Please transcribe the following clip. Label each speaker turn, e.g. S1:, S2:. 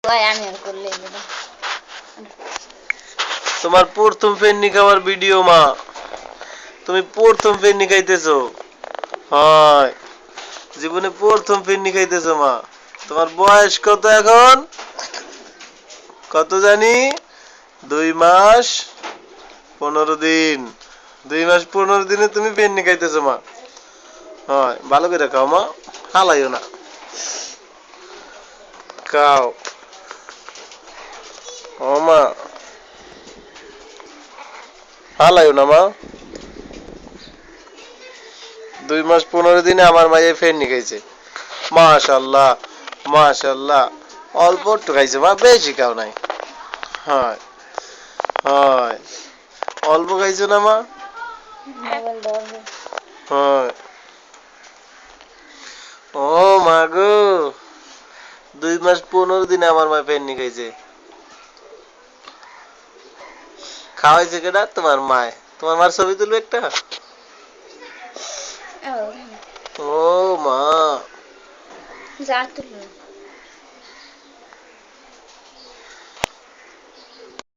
S1: আমি আর করলে
S2: তোমার প্রথম ফেন্নি খাওয়ার ভিডিও মা, তুমি প্রথম ফেন্নি খাইতেছো। হয় জীবনে প্রথম ফেন্নি খাইতেছো মা। তোমার বয়স কত এখন? কত জানি? 2 মাস 15 দিন। 2 মাস 15 দিনে তুমি ফেন্নি খাইতেছো মা। হয় ভালো করে খাও মা, হালাইও না, খাও। ও মা, হালাইও না মা। 2 মাস 15 দিনে আমার মায়ে ফেন্নি খাইছে। মাশাল্লাহ মাশাল্লাহ। অল্প একটু খাইছে মা, বেশি খাও নাই। হয় হয়, অল্প খাইছো না মা? হয়। ও মা গো, 2 মাস 15 দিনে আমার মা ফেন্নি খাইছে। খাওয়াইছে কেডা? তোমার মায়। তোমার মার ছবি তুলবে একটা। ও মা,
S1: যা তুললো